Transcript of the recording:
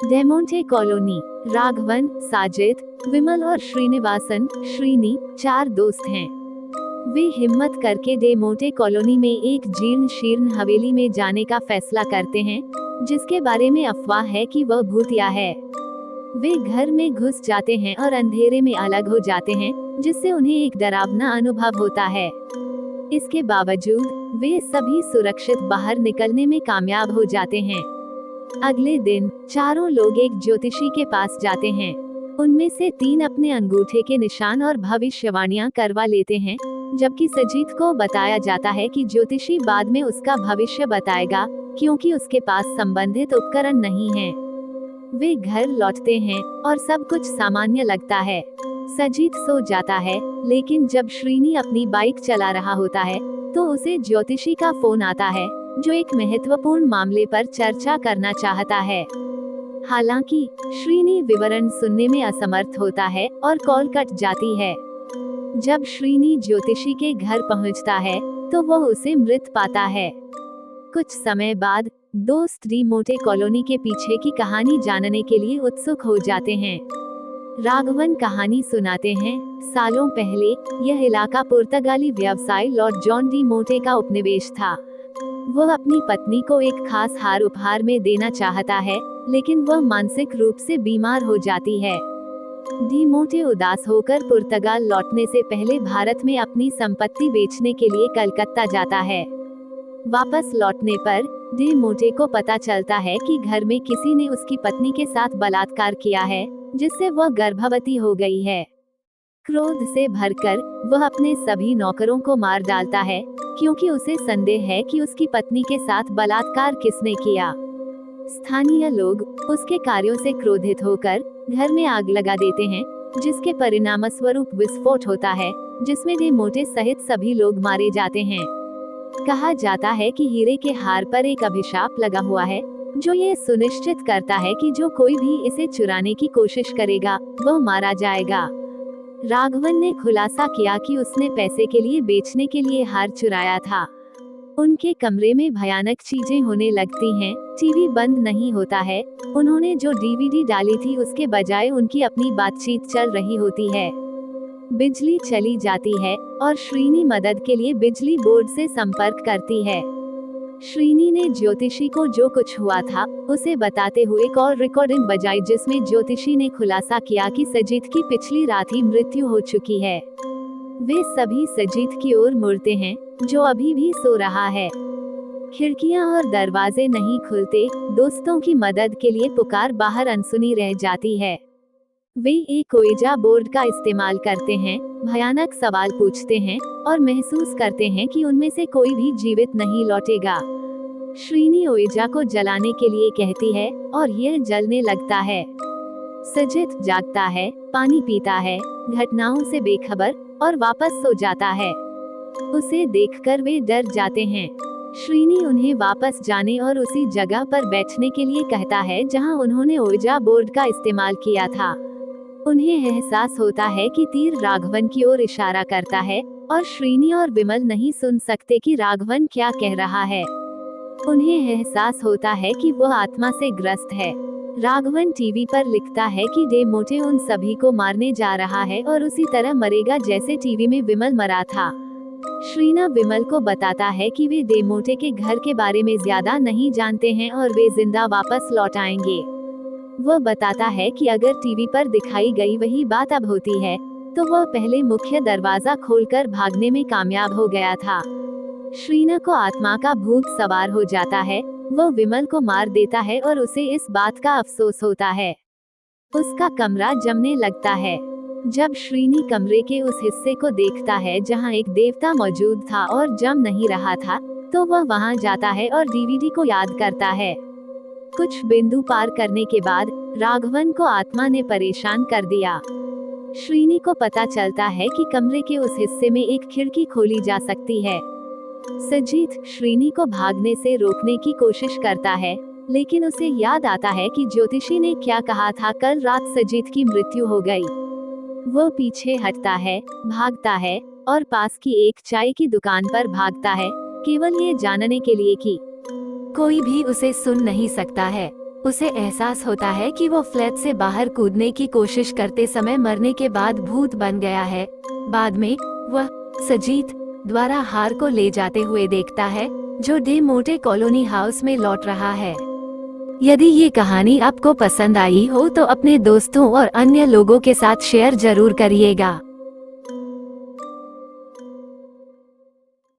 डेमोंटे colony. Raghavan, Sajid, विमल और श्रीनिवासन श्रीनी 4 दोस्त हैं। वे हिम्मत करके डेमोंटे कॉलोनी में एक जीर्ण शीर्ण हवेली में जाने का फैसला करते हैं, जिसके बारे में अफवाह है कि वह भूतिया है। वे घर में घुस जाते हैं और अंधेरे में अलग हो जाते हैं, जिससे उन्हें एक डरावना अनुभव होता है। इसके बावजूद वे सभी सुरक्षित बाहर निकलने में कामयाब हो जाते हैं। अगले दिन चारों लोग एक ज्योतिषी के पास जाते हैं। उनमें से 3 अपने अंगूठे के निशान और भविष्यवाणियां करवा लेते हैं, जबकि सजीत को बताया जाता है कि ज्योतिषी बाद में उसका भविष्य बताएगा, क्योंकि उसके पास संबंधित उपकरण नहीं हैं। वे घर लौटते हैं और सब कुछ सामान्य लगता है। सजीत सो जाता है, लेकिन जब श्रीनी अपनी बाइक चला रहा होता है तो उसे ज्योतिषी का फोन आता है, जो एक महत्वपूर्ण मामले पर चर्चा करना चाहता है। हालांकि श्रीनी विवरण सुनने में असमर्थ होता है और कॉल कट जाती है। जब श्रीनी ज्योतिषी के घर पहुंचता है तो वह उसे मृत पाता है। कुछ समय बाद दोस्त डेमोंटे कॉलोनी के पीछे की कहानी जानने के लिए उत्सुक हो जाते हैं। राघवन कहानी सुनाते हैं, सालों पहले यह इलाका पुर्तगाली व्यवसायी लॉर्ड जॉन डेमोंटे का उपनिवेश था। वह अपनी पत्नी को एक खास हार उपहार में देना चाहता है, लेकिन वह मानसिक रूप से बीमार हो जाती है। डेमोंटे उदास होकर पुर्तगाल लौटने से पहले भारत में अपनी संपत्ति बेचने के लिए कलकत्ता जाता है। वापस लौटने पर डेमोंटे को पता चलता है कि घर में किसी ने उसकी पत्नी के साथ बलात्कार किया है, जिससे वह गर्भवती हो गई है। क्रोध से भरकर वह अपने सभी नौकरों को मार डालता है, क्योंकि उसे संदेह है कि उसकी पत्नी के साथ बलात्कार किसने किया। स्थानीय लोग उसके कार्यों से क्रोधित होकर घर में आग लगा देते हैं, जिसके परिणामस्वरूप विस्फोट होता है, जिसमें डेमोंटे सहित सभी लोग मारे जाते हैं। कहा जाता है कि हीरे के हार पर एक अभिशाप लगा हुआ है, जो ये सुनिश्चित करता है कि जो कोई भी इसे चुराने की कोशिश करेगा वह मारा जाएगा। राघवन ने खुलासा किया कि उसने पैसे के लिए बेचने के लिए हार चुराया था। उनके कमरे में भयानक चीजें होने लगती हैं, टीवी बंद नहीं होता है। उन्होंने जो डीवीडी डाली थी उसके बजाय उनकी अपनी बातचीत चल रही होती है। बिजली चली जाती है और श्रीनी मदद के लिए बिजली बोर्ड से संपर्क करती है। श्रीनी ने ज्योतिषी को जो कुछ हुआ था उसे बताते हुए कॉल रिकॉर्डिंग बजाई, जिसमें ज्योतिषी ने खुलासा किया कि सजीत की पिछली रात ही मृत्यु हो चुकी है। वे सभी सजीत की ओर मुड़ते हैं, जो अभी भी सो रहा है। खिड़कियां और दरवाजे नहीं खुलते। दोस्तों की मदद के लिए पुकार बाहर अनसुनी रह जाती है। वे एक ओइजा बोर्ड का इस्तेमाल करते हैं, भयानक सवाल पूछते हैं और महसूस करते हैं कि उनमें से कोई भी जीवित नहीं लौटेगा। श्रीनी ओइजा को जलाने के लिए कहती है और यह जलने लगता है। सजित जागता है, पानी पीता है, घटनाओं से बेखबर और वापस सो जाता है। उसे देखकर वे डर जाते हैं। श्रीनी उन्हें वापस जाने और उसी जगह पर बैठने के लिए कहता है जहां उन्होंने ओइजा बोर्ड का इस्तेमाल किया था। उन्हें एहसास होता है कि तीर राघवन की ओर इशारा करता है और श्रीनी और विमल नहीं सुन सकते कि राघवन क्या कह रहा है। उन्हें एहसास होता है कि वह आत्मा से ग्रस्त है। राघवन टीवी पर लिखता है कि डेमोंटे उन सभी को मारने जा रहा है और उसी तरह मरेगा जैसे टीवी में विमल मरा था। श्रीना विमल को बताता है कि वे डेमोंटे के घर के बारे में ज्यादा नहीं जानते हैं और वे जिंदा वापस लौट आएंगे। वह बताता है कि अगर टीवी पर दिखाई गई वही बात अब होती है, तो वह पहले मुख्य दरवाजा खोलकर भागने में कामयाब हो गया था। श्रीना को आत्मा का भूत सवार हो जाता है। वह विमल को मार देता है और उसे इस बात का अफसोस होता है। उसका कमरा जमने लगता है। जब श्रीनी कमरे के उस हिस्से को देखता है जहां एक देवता मौजूद था और जम नहीं रहा था, तो वह वहां जाता है और डीवीडी को याद करता है। कुछ बिंदु पार करने के बाद राघवन को आत्मा ने परेशान कर दिया। श्रीनी को पता चलता है कि कमरे के उस हिस्से में एक खिड़की खोली जा सकती है। सजीत श्रीनी को भागने से रोकने की कोशिश करता है, लेकिन उसे याद आता है कि ज्योतिषी ने क्या कहा था, कल रात सजीत की मृत्यु हो गई। वह पीछे हटता है, भागता है और पास की एक चाय की दुकान पर भागता है, केवल ये जानने के लिए कि कोई भी उसे सुन नहीं सकता है। उसे एहसास होता है कि वो फ्लैट से बाहर कूदने की कोशिश करते समय मरने के बाद भूत बन गया है। बाद में वह सजीत द्वारा हार को ले जाते हुए देखता है, जो डे मोटे कॉलोनी हाउस में लौट रहा है। यदि ये कहानी आपको पसंद आई हो तो अपने दोस्तों और अन्य लोगों के साथ शेयर जरूर करिएगा।